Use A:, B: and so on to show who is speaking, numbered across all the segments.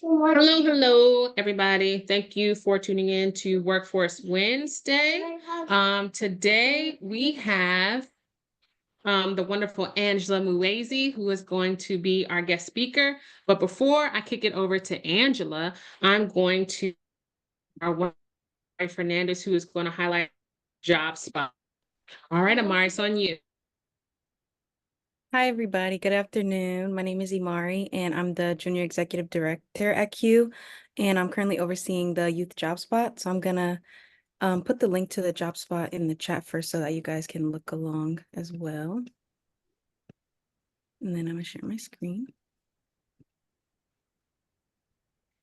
A: Hello, everybody. Thank you for tuning in to Workforce Wednesday. Today we have the wonderful Angela Muhwezi, who is going to be our guest speaker. But before I kick it over to Angela, I'm going to our Amari Fernandez, who is going to highlight job spot. All right, Amari, it's on you.
B: Hi, everybody. Good afternoon. My name is Imari, and I'm the Junior Executive Director at Q, and I'm currently overseeing the Youth Job Spot. So I'm gonna put the link to the job spot in the chat first so that you guys can look along as well. And then I'm gonna share my screen.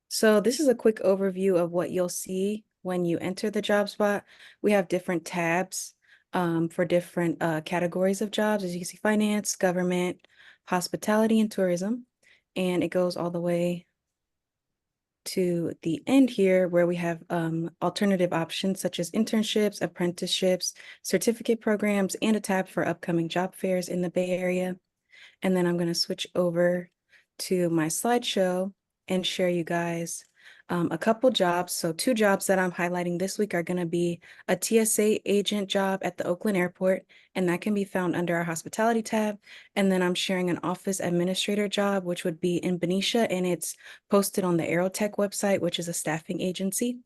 B: So this is a quick overview of what you'll see when you enter the job spot. We have different tabs for different categories of jobs. As you can see, finance, government, hospitality, and tourism. And it goes all the way to the end here where we have alternative options such as internships, apprenticeships, certificate programs, and a tab for upcoming job fairs in the Bay Area. And then I'm going to switch over to my slideshow and share you guys a couple jobs. So 2 jobs that I'm highlighting this week are going to be a TSA agent job at the Oakland Airport, and that can be found under our hospitality tab. And then I'm sharing an office administrator job, which would be in Benicia, and it's posted on the Aerotech website, which is a staffing agency.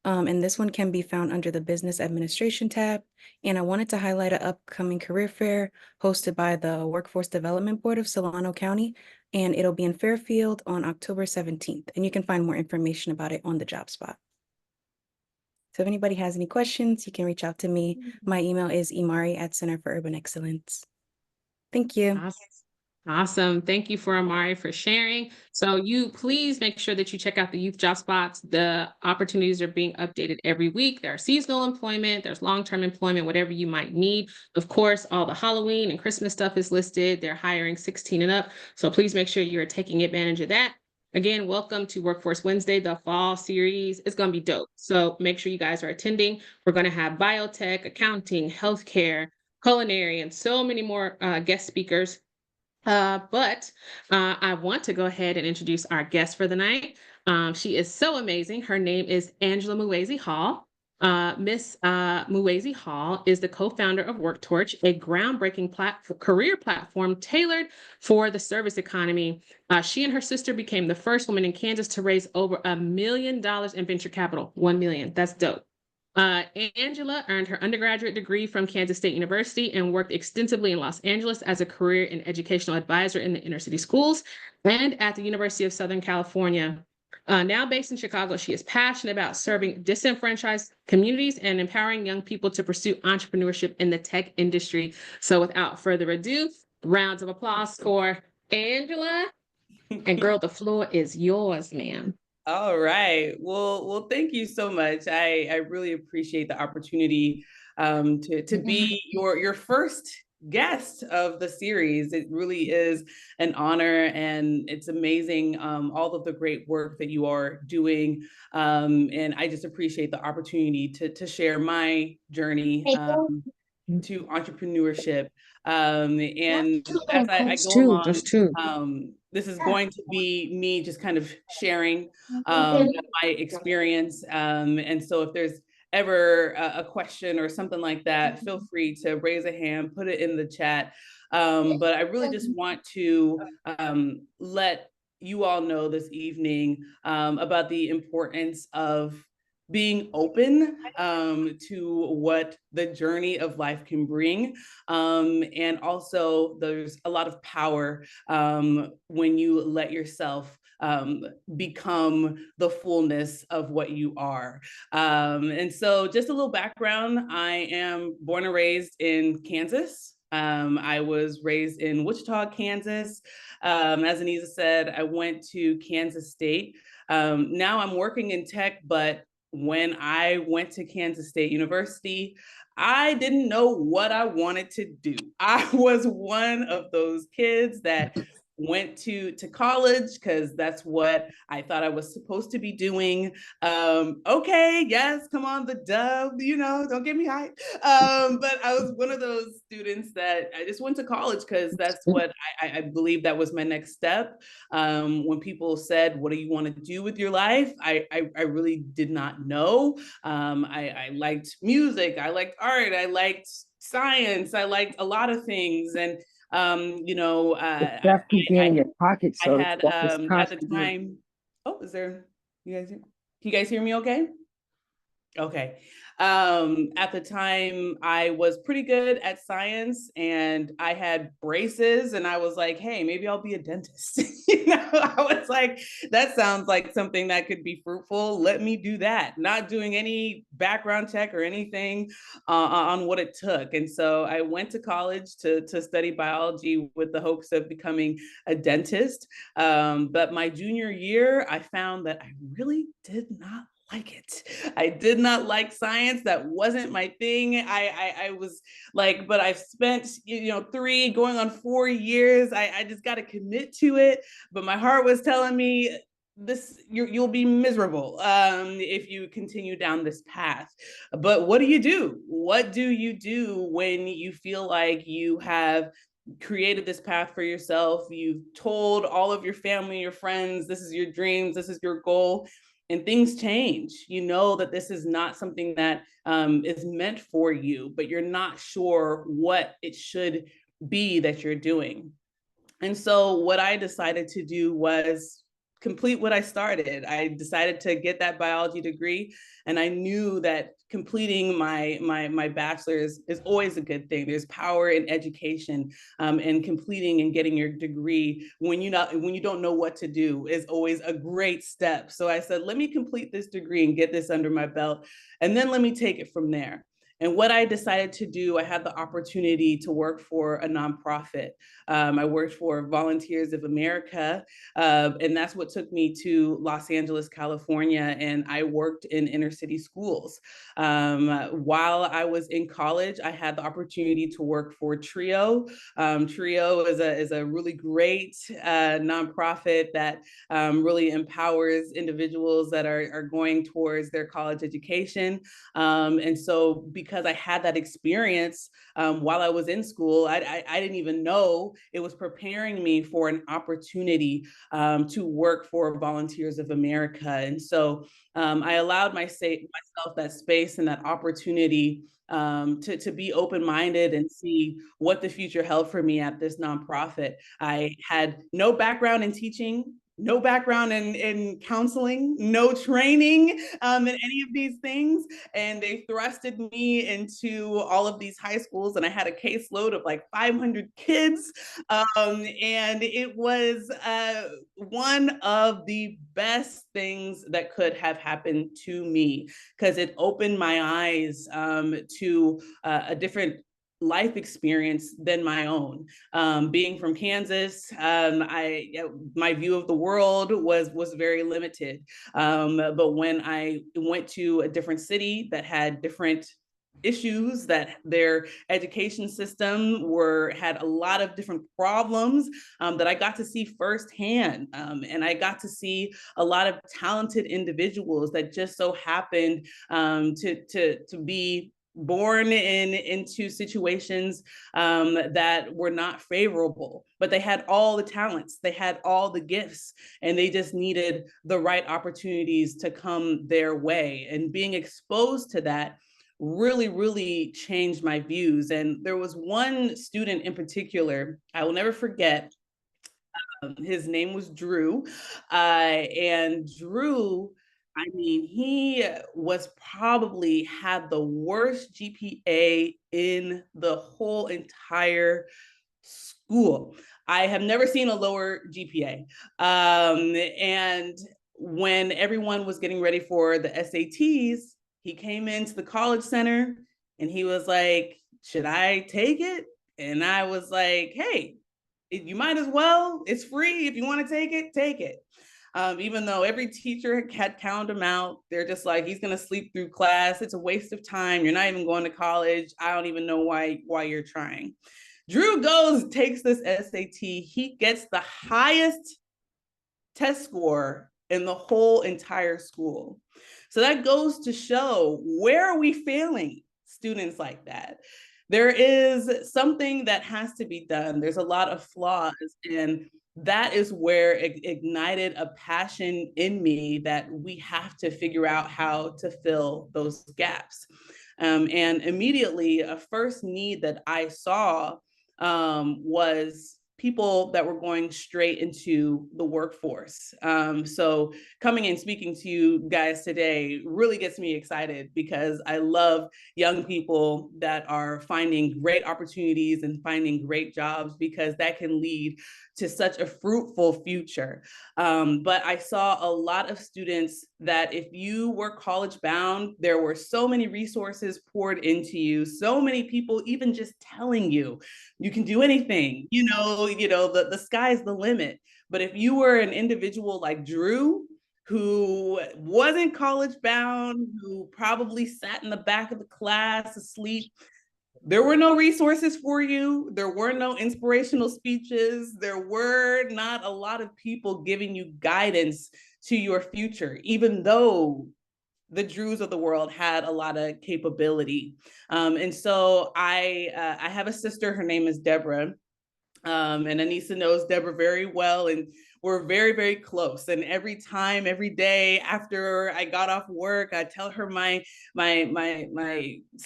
B: And this one can be found under the business administration tab. And I wanted to highlight an upcoming career fair hosted by the Workforce Development Board of Solano County, and it'll be in Fairfield on October 17th. And you can find more information about it on the job spot. So if anybody has any questions, you can reach out to me. My email is imari@Center for Urban Excellence. Thank you.
A: Awesome. Thank you for Amari for sharing. So you please make sure that you check out the youth job spots. The opportunities are being updated every week. There are seasonal employment, there's long-term employment, whatever you might need. Of course, all the Halloween and Christmas stuff is listed. They're hiring 16 and up. So please make sure you're taking advantage of that. Again, welcome to Workforce Wednesday. The fall series is going to be dope. So make sure you guys are attending. We're going to have biotech, accounting, healthcare, culinary, and so many more guest speakers. But I want to go ahead and introduce our guest for the night. She is so amazing. Her name is Angela Muhwezi-Hall. Miss Muhwezi-Hall is the co-founder of Worktorch, a groundbreaking career platform tailored for the service economy. She and her sister became the first woman in Kansas to raise over $1 million in venture capital. 1 million. That's dope. Angela earned her undergraduate degree from Kansas State University and worked extensively in Los Angeles as a career and educational advisor in the inner city schools and at the University of Southern California. Now based in Chicago, she is passionate about serving disenfranchised communities and empowering young people to pursue entrepreneurship in the tech industry. So without further ado, rounds of applause for Angela. And girl, the floor is yours, ma'am.
C: All right. Well, thank you so much. I really appreciate the opportunity to be your first guest of the series. It really is an honor, and it's amazing all of the great work that you are doing. And I just appreciate the opportunity to share my journey to entrepreneurship. And as I go along, this is going to be me just kind of sharing my experience. And so if there's ever a question or something like that, feel free to raise a hand, put it in the chat. But I really just want to let you all know this evening about the importance of being open to what the journey of life can bring. And also there's a lot of power when you let yourself become the fullness of what you are. And so just a little background, I am born and raised in Kansas. I was raised in Wichita, Kansas. As Anisa said, I went to Kansas State. Now I'm working in tech, but when I went to Kansas State University, I didn't know what I wanted to do. I was one of those kids that went to college because that's what I thought I was supposed to be doing. Okay, yes, come on, the dub, don't get me hyped. But I was one of those students that I just went to college because that's what I believe that was my next step. When people said, what do you want to do with your life? I really did not know. I liked music, I liked art, I liked science, I liked a lot of things. And
D: stuff keep being in your pocket,
C: I
D: so
C: had
D: stuff is
C: at the
D: constantly.
C: time. Oh, is there? Can you guys hear me? Okay. Okay. At the time, I was pretty good at science and I had braces, and I was like, hey, maybe I'll be a dentist. I was like, that sounds like something that could be fruitful. Let me do that. Not doing any background check or anything on what it took. And so I went to college to study biology with the hopes of becoming a dentist. But my junior year, I found that I really did not like it. I did not like science. That wasn't my thing. I was like, but I've spent 3 going on 4 years. I just got to commit to it. But my heart was telling me you'll be miserable if you continue down this path. But what do you do? What do you do when you feel like you have created this path for yourself? You've told all of your family, your friends, this is your dreams, this is your goal, and things change. You know that this is not something that is meant for you, but you're not sure what it should be that you're doing. And so what I decided to do was complete what I started. I decided to get that biology degree, and I knew that completing my bachelor's is always a good thing. There's power in education, and completing and getting your degree when you don't know what to do is always a great step. So I said, let me complete this degree and get this under my belt, and then let me take it from there. And what I decided to do, I had the opportunity to work for a nonprofit. I worked for Volunteers of America, and that's what took me to Los Angeles, California, and I worked in inner city schools. While I was in college, I had the opportunity to work for TRIO. TRIO is a really great nonprofit that really empowers individuals that are going towards their college education. And so because I had that experience while I was in school, I didn't even know it was preparing me for an opportunity to work for Volunteers of America. And so I allowed myself that space and that opportunity to be open-minded and see what the future held for me at this nonprofit. I had no background in teaching, no background in counseling, no training in any of these things. And they thrusted me into all of these high schools, and I had a caseload of like 500 kids. And it was one of the best things that could have happened to me, because it opened my eyes to a different life experience than my own. Being from Kansas, my view of the world was very limited. But when I went to a different city that had different issues, that their education system had a lot of different problems that I got to see firsthand. And I got to see a lot of talented individuals that just so happened to be born into situations that were not favorable, but they had all the talents, they had all the gifts, and they just needed the right opportunities to come their way. And being exposed to that really, really changed my views. And there was one student in particular I will never forget. His name was Drew. And Drew, I mean, he was probably had the worst GPA in the whole entire school. I have never seen a lower GPA. And when everyone was getting ready for the SATs, he came into the college center and he was like, should I take it? And I was like, hey, you might as well. It's free. If you want to take it, take it. Even though every teacher had counted him out, they're just like, he's going to sleep through class. It's a waste of time. You're not even going to college. I don't even know why you're trying. Drew takes this SAT. He gets the highest test score in the whole entire school. So that goes to show, where are we failing students like that? There is something that has to be done. There's a lot of flaws, and that is where it ignited a passion in me that we have to figure out how to fill those gaps. And immediately, a first need that I saw was people that were going straight into the workforce. So coming and speaking to you guys today really gets me excited, because I love young people that are finding great opportunities and finding great jobs, because that can lead to such a fruitful future. But I saw a lot of students that, if you were college bound, there were so many resources poured into you, so many people even just telling you, you can do anything, the sky's the limit. But if you were an individual like Drew, who wasn't college bound, who probably sat in the back of the class asleep, there were no resources for you. There were no inspirational speeches. There were not a lot of people giving you guidance to your future, even though the Drews of the world had a lot of capability. And so I have a sister, her name is Deborah. And Anissa knows Deborah very well, and we're very, very close. And every time, every day after I got off work, I tell her my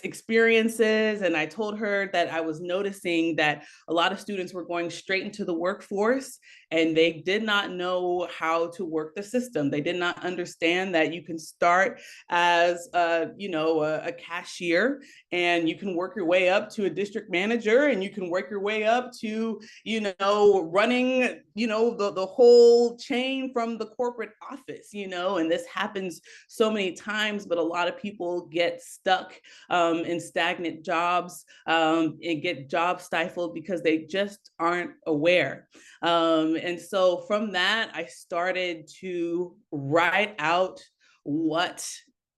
C: experiences, and I told her that I was noticing that a lot of students were going straight into the workforce, and they did not know how to work the system. They did not understand that you can start as a cashier, and you can work your way up to a district manager, and you can work your way up to running the whole chain from the corporate office, and this happens so many times. But a lot of people get stuck in stagnant jobs and get job stifled because they just aren't aware. And so from that, I started to write out what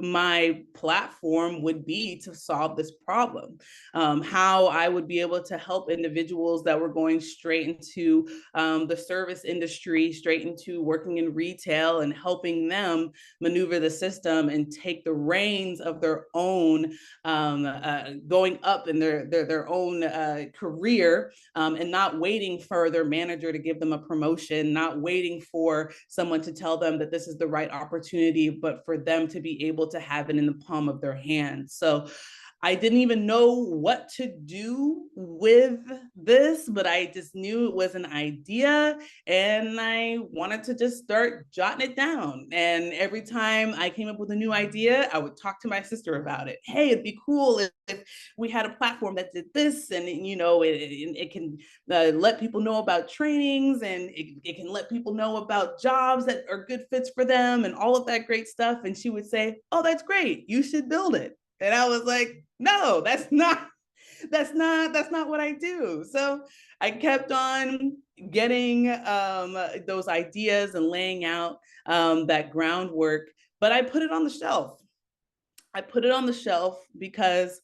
C: my platform would be to solve this problem, how I would be able to help individuals that were going straight into the service industry, straight into working in retail, and helping them maneuver the system and take the reins of their own going up in their own career, and not waiting for their manager to give them a promotion, not waiting for someone to tell them that this is the right opportunity, but for them to be able to have it in the palm of their hand. So I didn't even know what to do with this, but I just knew it was an idea, and I wanted to just start jotting it down. And every time I came up with a new idea, I would talk to my sister about it. Hey, it'd be cool if we had a platform that did this, and it can let people know about trainings, and it can let people know about jobs that are good fits for them, and all of that great stuff. And she would say, "Oh, that's great. You should build it." And I was like, "No, that's not what I do." So I kept on getting those ideas and laying out that groundwork, but I put it on the shelf. I put it on the shelf because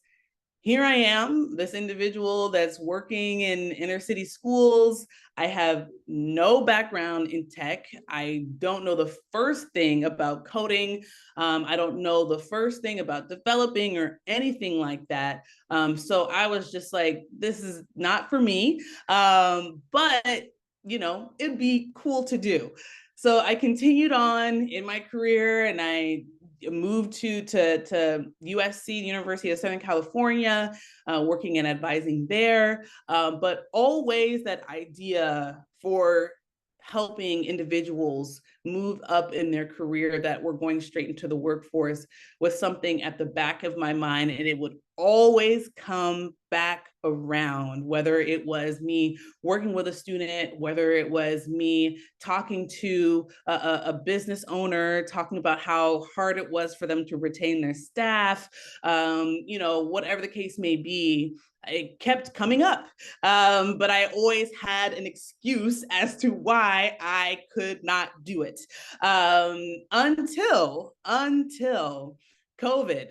C: here I am, this individual that's working in inner city schools. I have no background in tech. I don't know the first thing about coding. I don't know the first thing about developing or anything like that. So I was just like, this is not for me, but it'd be cool to do. So I continued on in my career, and I moved to USC, University of Southern California, working and advising there. But always that idea for helping individuals move up in their career that were going straight into the workforce was something at the back of my mind, and it would always come back around, whether it was me working with a student, whether it was me talking to a business owner, talking about how hard it was for them to retain their staff, whatever the case may be. It kept coming up, but I always had an excuse as to why I could not do it, until COVID.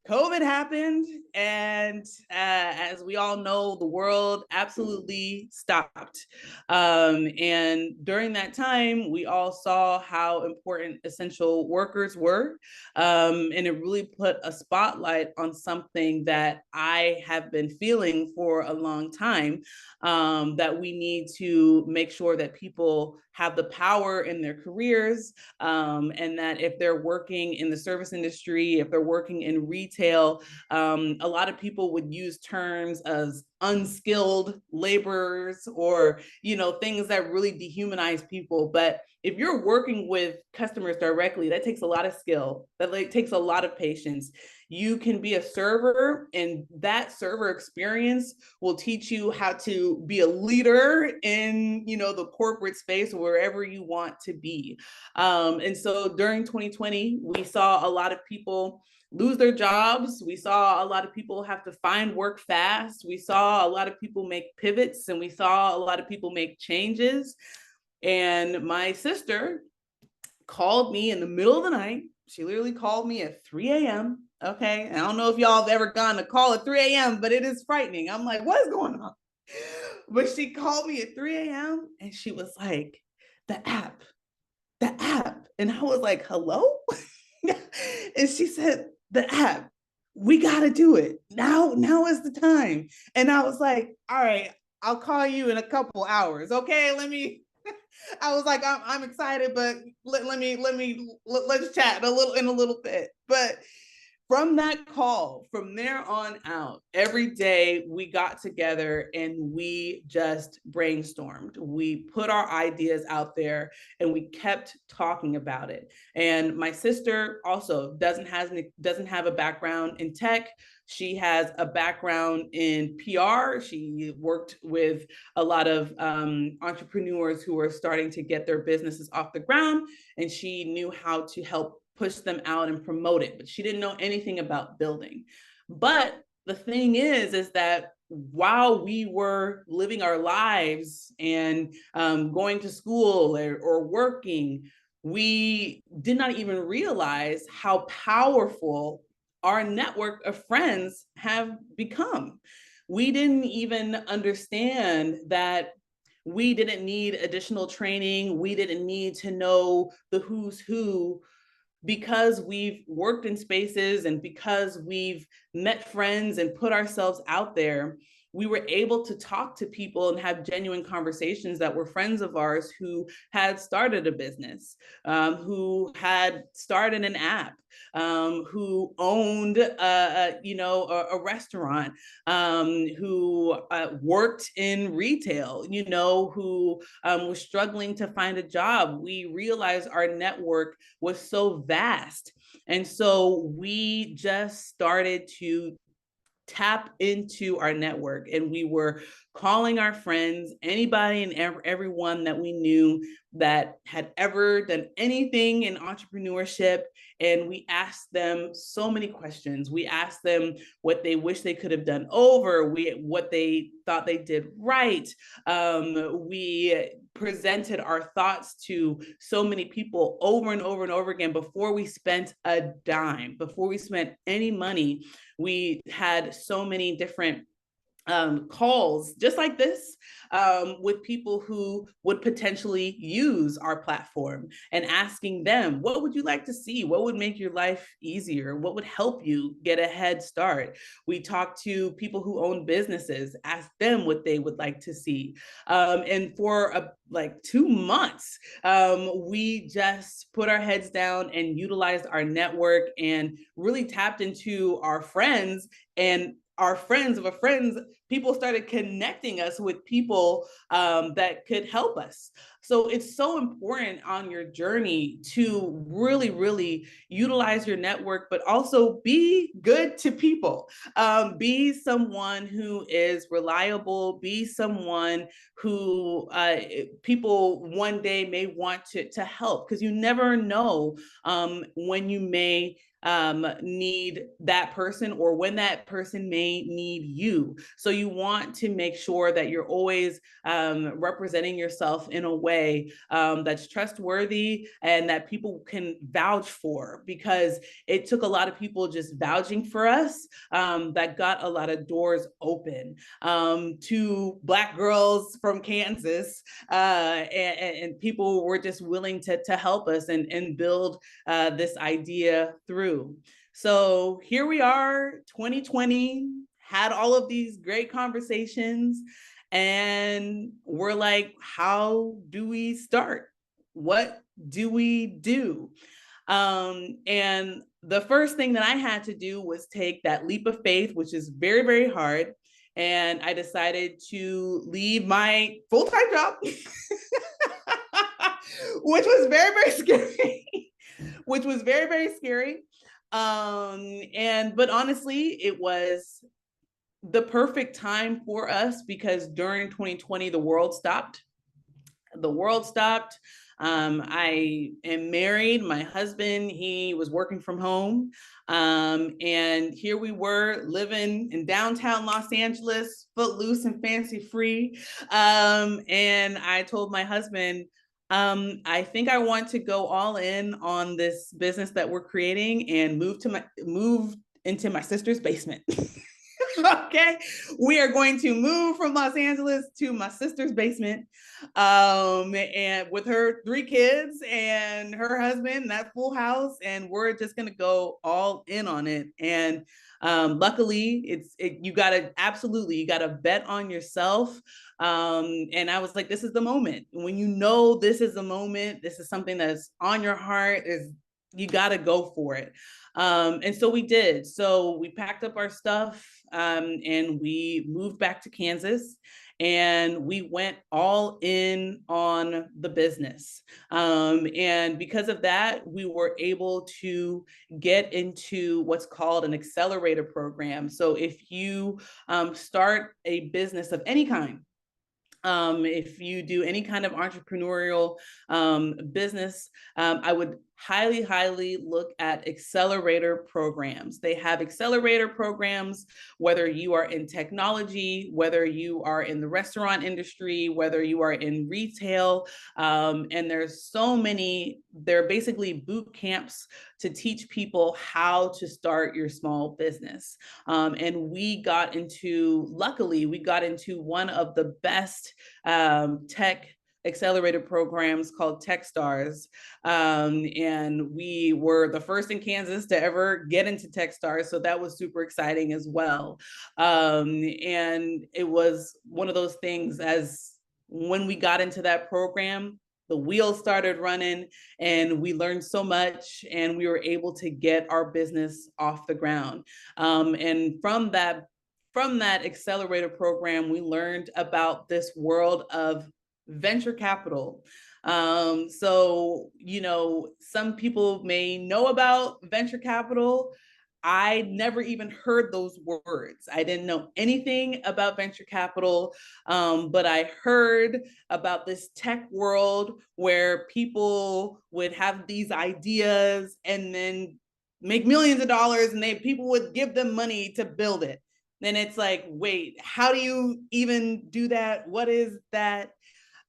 C: COVID happened, and as we all know, the world absolutely stopped. And during that time, we all saw how important essential workers were. And it really put a spotlight on something that I have been feeling for a long time, that we need to make sure that people have the power in their careers, and that if they're working in the service industry, if they're working in retail, a lot of people would use terms as unskilled laborers, or things that really dehumanize people. But if you're working with customers directly, that takes a lot of skill, that takes a lot of patience. You can be a server, and that server experience will teach you how to be a leader in the corporate space, wherever you want to be. And so during 2020, we saw a lot of people lose their jobs. We saw a lot of people have to find work fast. We saw a lot of people make pivots, and we saw a lot of people make changes. And my sister called me in the middle of the night. She literally called me at 3 a.m. Okay. I don't know if y'all have ever gotten a call at 3 a.m., but it is frightening. I'm like, what is going on? But she called me at 3 a.m. and she was like, the app. And I was like, hello? And she said, the app, we got to do it. Now is the time. And I was like, all right, I'll call you in a couple hours. Okay. I was like, I'm excited, but let's chat in a little bit. But from that call, from there on out, every day we got together and we just brainstormed. We put our ideas out there and we kept talking about it. And my sister also doesn't have a background in tech. She has a background in PR. She worked with a lot of entrepreneurs who are starting to get their businesses off the ground, and she knew how to help push them out and promote it, but she didn't know anything about building. But the thing is that while we were living our lives and going to school or working, we did not even realize how powerful our network of friends have become. We didn't even understand that we didn't need additional training. We didn't need to know the who's who, because we've worked in spaces and because we've met friends and put ourselves out there. We were able to talk to people and have genuine conversations that were friends of ours who had started a business, who had started an app, who owned a restaurant, who worked in retail, who was struggling to find a job. We realized our network was so vast. And so we just started to tap into our network, and we were calling our friends, anybody and everyone that we knew that had ever done anything in entrepreneurship. And we asked them so many questions. We asked them what they wish they could have done over, what they thought they did right. We presented our thoughts to so many people over and over and over again before we spent a dime, before we spent any money. We had so many different calls just like this, with people who would potentially use our platform, and asking them, what would you like to see? What would make your life easier? What would help you get a head start? We talked to people who own businesses, asked them what they would like to see. And for like 2 months, we just put our heads down and utilized our network and really tapped into our friends, and our friends of a friends. People started connecting us with people that could help us. So it's so important on your journey to really, really utilize your network, but also be good to people. Be someone who is reliable, be someone who people one day may want to help, because you never know when you may need that person, or when that person may need you. So you want to make sure that you're always representing yourself in a way that's trustworthy and that people can vouch for, because it took a lot of people just vouching for us that got a lot of doors open to Black girls from Kansas, and people were just willing to help us and build this idea through. So here we are, 2020, had all of these great conversations, and we're like, how do we start? What do we do? And the first thing that I had to do was take that leap of faith, which is very, very hard. And I decided to leave my full-time job, which was very, very scary, which was very, very scary. But honestly, it was the perfect time for us, because during 2020, the world stopped. The world stopped. I am married. My husband, he was working from home. And here we were living in downtown Los Angeles, footloose and fancy free. And I told my husband, I think I want to go all in on this business that we're creating and move into my sister's basement. Okay, we are going to move from Los Angeles to my sister's basement, and with her 3 kids and her husband, that full house, and we're just going to go all in on it. And luckily, you got to bet on yourself. And I was like, this is the moment. When you know this is the moment, this is something that's on your heart, you got to go for it. And so we did. So we packed up our stuff and we moved back to Kansas, and we went all in on the business. And because of that, we were able to get into what's called an accelerator program. So if you start a business of any kind, if you do any kind of entrepreneurial business, I would highly look at accelerator programs. They have accelerator programs, whether you are in technology, whether you are in the restaurant industry, whether you are in retail, and there's so many. They're basically boot camps to teach people how to start your small business. And luckily, we got into one of the best tech accelerator programs called Techstars. And we were the first in Kansas to ever get into Techstars. So that was super exciting as well. And it was one of those things, as when we got into that program, the wheels started running and we learned so much, and we were able to get our business off the ground. And from that accelerator program, we learned about this world of venture capital. So, some people may know about venture capital. I never even heard those words. I didn't know anything about venture capital, but I heard about this tech world where people would have these ideas and then make millions of dollars, and people would give them money to build it. Then it's like, wait, how do you even do that? What is that?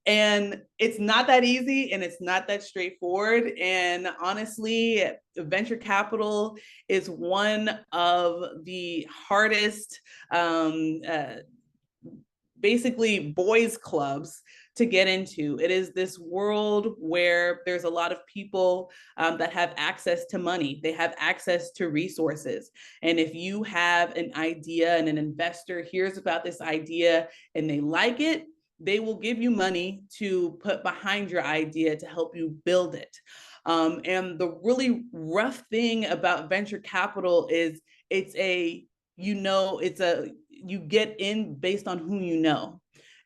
C: And it's not that easy, and it's not that straightforward. And honestly, venture capital is one of the hardest, basically boys clubs to get into. It is this world where there's a lot of people that have access to money. They have access to resources. And if you have an idea and an investor hears about this idea and they like it, they will give you money to put behind your idea to help you build it. And the really rough thing about venture capital is you get in based on who you know.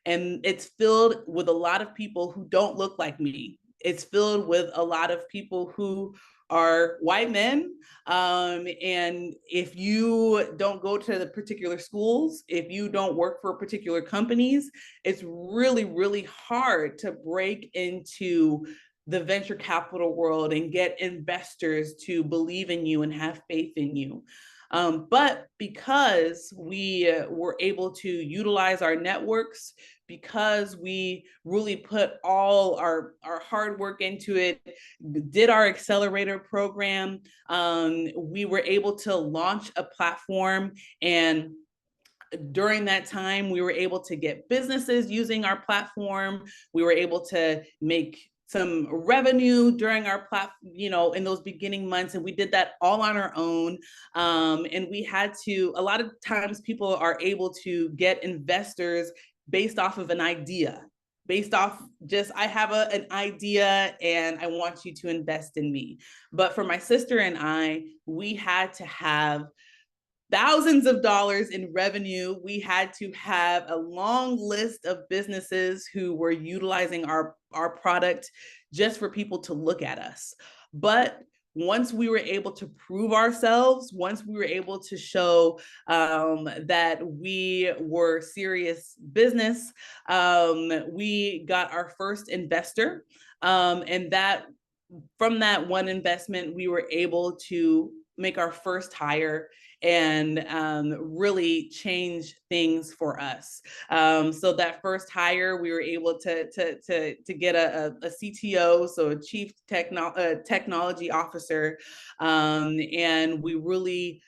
C: And it's filled with a lot of people who don't look like me. It's filled with a lot of people who are white men. And if you don't go to the particular schools, if you don't work for particular companies, it's really, really hard to break into the venture capital world and get investors to believe in you and have faith in you. But because we were able to utilize our networks, because we really put all our hard work into it, did our accelerator program, we were able to launch a platform. And during that time, we were able to get businesses using our platform. We were able to make some revenue during our platform, in those beginning months. And we did that all on our own. And we had to, a lot of times people are able to get investors based off of an idea, based off just, I have an idea and I want you to invest in me. But for my sister and I, we had to have thousands of dollars in revenue. We had to have a long list of businesses who were utilizing our product just for people to look at us. But once we were able to prove ourselves, once we were able to show that we were serious business, we got our first investor. And that from that one investment, we were able to make our first hire and really change things for us. So that first hire, we were able to get a CTO, so a chief technology officer, and we really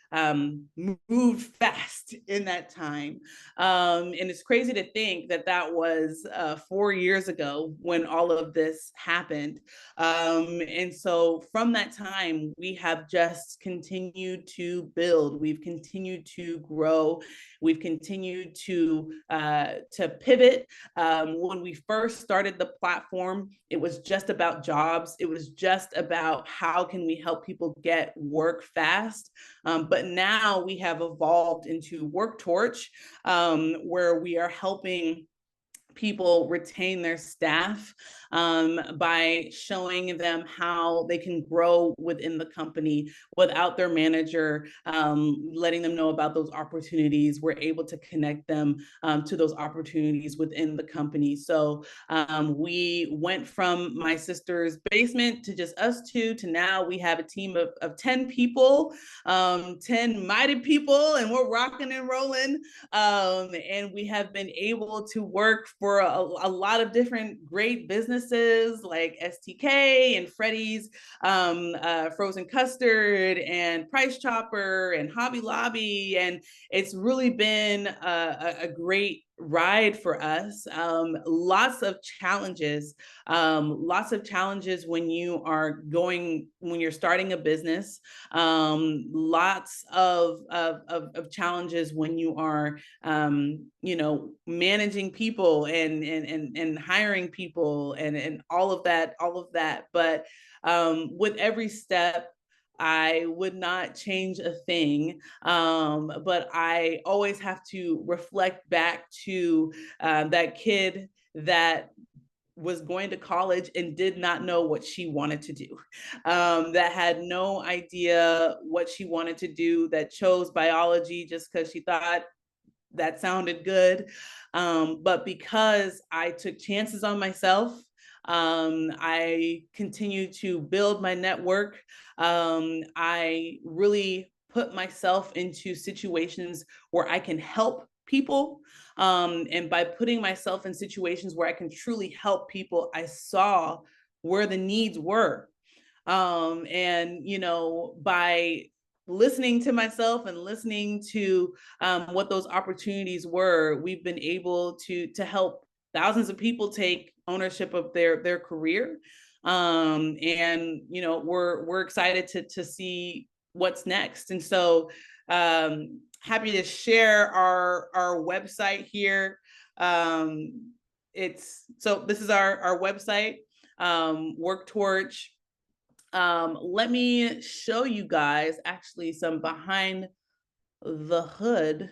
C: moved fast in that time. And it's crazy to think that that was 4 years ago when all of this happened. And so from that time, we have just continued to build. We've continued to grow. We've continued to pivot. When we first started the platform, it was just about jobs. It was just about how can we help people get work fast. But now we have evolved into Worktorch, where we are helping people retain their staff by showing them how they can grow within the company without their manager letting them know about those opportunities. We're able to connect them to those opportunities within the company. So we went from my sister's basement to just us two to now we have a team of 10 people, 10 mighty people, and we're rocking and rolling. And we have been able to work for a lot of different great businesses like STK and Freddy's, Frozen Custard and Price Chopper and Hobby Lobby. And it's really been a great ride for us. Lots of challenges when you're starting a business. Lots of challenges when you are managing people and hiring people and all of that. But with every step, I would not change a thing, but I always have to reflect back to that kid that was going to college and did not know what she wanted to do, that had no idea what she wanted to do, that chose biology just because she thought that sounded good. But because I took chances on myself, I continue to build my network. I really put myself into situations where I can help people. And by putting myself in situations where I can truly help people, I saw where the needs were. And, by listening to myself and listening to what those opportunities were, we've been able to help thousands of people take ownership of their career. And we're excited to see what's next. And so happy to share our website here. This is our website, Worktorch. Let me show you guys actually some behind the hood.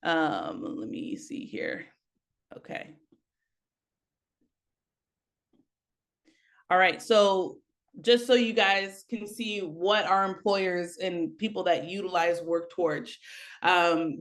C: Let me see here. Okay. All right, so just so you guys can see what our employers and people that utilize Worktorch,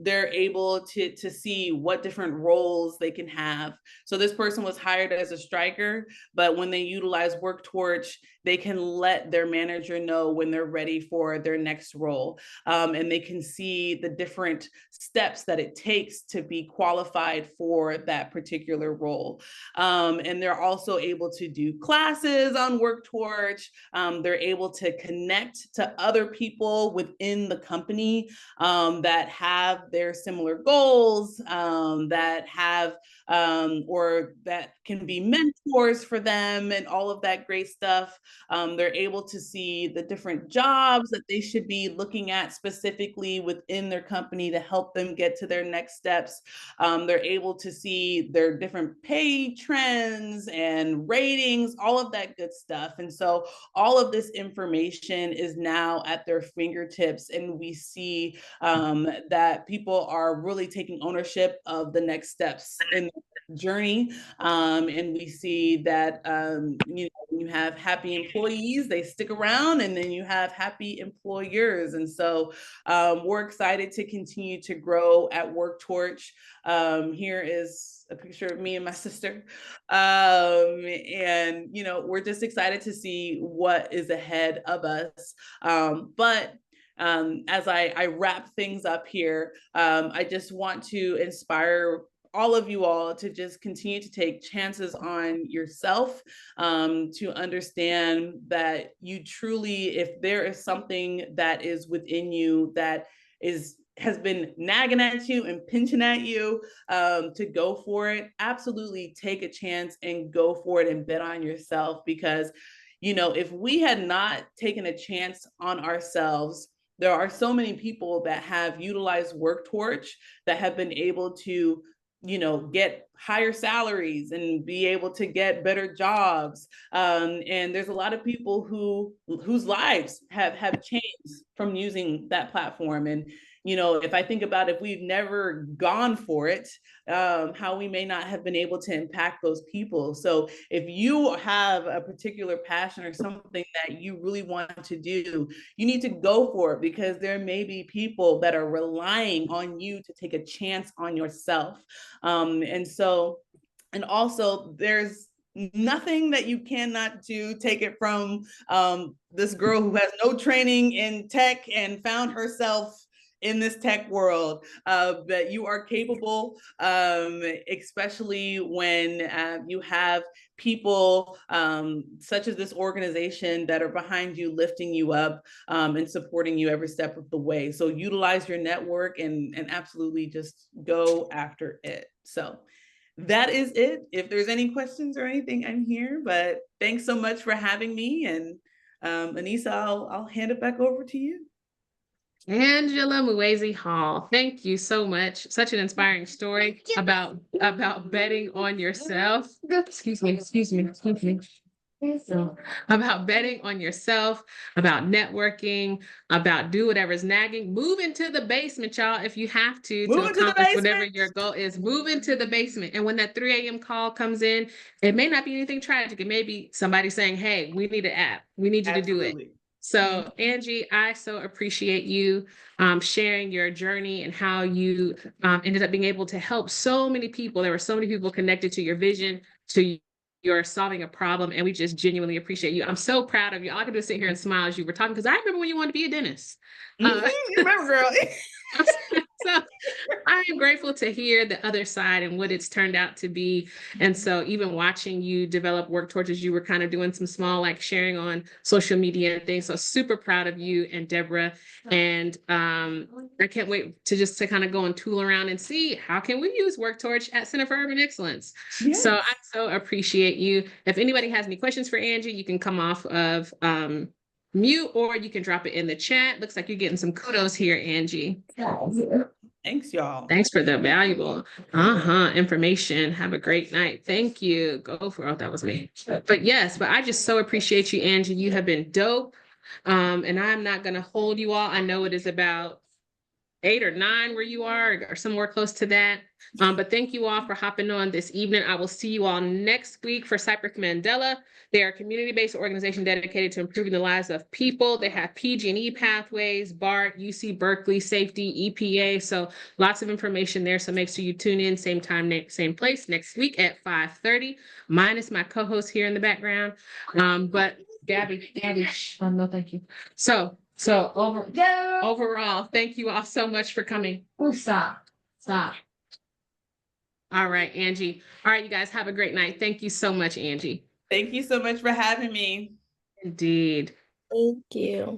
C: they're able to see what different roles they can have. So this person was hired as a striker, but when they utilize Worktorch, they can let their manager know when they're ready for their next role. And they can see the different steps that it takes to be qualified for that particular role. And they're also able to do classes on Worktorch. They're able to connect to other people within the company that have their similar goals, that have or that can be mentors for them and all of that great stuff. They're able to see the different jobs that they should be looking at specifically within their company to help them get to their next steps. They're able to see their different pay trends and ratings, all of that good stuff. And so all of this information is now at their fingertips, and we see that people are really taking ownership of the next steps in the journey. And we see that when you have happy employees, they stick around, and then you have happy employers. And so we're excited to continue to grow at Worktorch. Here is a picture of me and my sister. And, we're just excited to see what is ahead of us. But as I wrap things up here, I just want to inspire all of you all to just continue to take chances on yourself, to understand that you truly, if there is something that is within you that has been nagging at you and pinching at you, to go for it, absolutely take a chance and go for it and bet on yourself. Because, if we had not taken a chance on ourselves, there are so many people that have utilized Worktorch that have been able to get higher salaries and be able to get better jobs. And there's a lot of people whose lives have changed from using that platform. And, if I think about if we've never gone for it, how we may not have been able to impact those people. So if you have a particular passion or something that you really want to do, you need to go for it, because there may be people that are relying on you to take a chance on yourself. And also there's nothing that you cannot do. Take it from this girl who has no training in tech and found herself in this tech world, that you are capable, especially when you have people such as this organization that are behind you, lifting you up, and supporting you every step of the way. So utilize your network and absolutely just go after it. So that is it. If there's any questions or anything, I'm here. But thanks so much for having me. And Anissa, I'll hand it back over to you.
A: Angela Muhwezi-Hall, thank you so much. Such an inspiring story about betting on yourself. Excuse me. So, about betting on yourself, about networking, about do whatever's nagging. Move into the basement, y'all, if you have to accomplish whatever your goal is. Move into the basement. And when that 3 a.m. call comes in, it may not be anything tragic. It may be somebody saying, hey, we need an app. We need you to do it. So Angie, I so appreciate you sharing your journey and how you ended up being able to help so many people. There were so many people connected to your vision, to your solving a problem, and we just genuinely appreciate you. I'm so proud of you. All I can do is sit here and smile as you were talking, because I remember when you wanted to be a dentist.
C: You remember, girl.
A: So I am grateful to hear the other side and what it's turned out to be. And so even watching you develop Worktorch as you were kind of doing some small, like sharing on social media and things. So super proud of you and Deborah. And I can't wait to kind of go and tool around and see how can we use Worktorch at Center for Urban Excellence. Yes. So I so appreciate you. If anybody has any questions for Angie, you can come off of mute, or you can drop it in the chat. Looks like you're getting some kudos here, Angie.
C: Thanks, y'all.
A: Thanks for the valuable information. Have a great night. Thank you. Go for it. That was me. But yes, I just so appreciate you, Angie. You have been dope. And I'm not going to hold you all. I know it is about 8 or 9 where you are, or somewhere close to that. But thank you all for hopping on this evening. I will see you all next week for Cypress Mandela. They are a community-based organization dedicated to improving the lives of people. They have PG&E pathways, BART, UC Berkeley, safety, EPA. So lots of information there. So make sure you tune in, same time, same place next week at 5:30, minus my co-host here in the background. But Gabby, no, thank you. So overall, thank you all so much for coming. Oh, stop. All right, Angie. All right, you guys have a great night. Thank you so much, Angie.
C: Thank you so much for having me.
A: Indeed.
E: Thank you.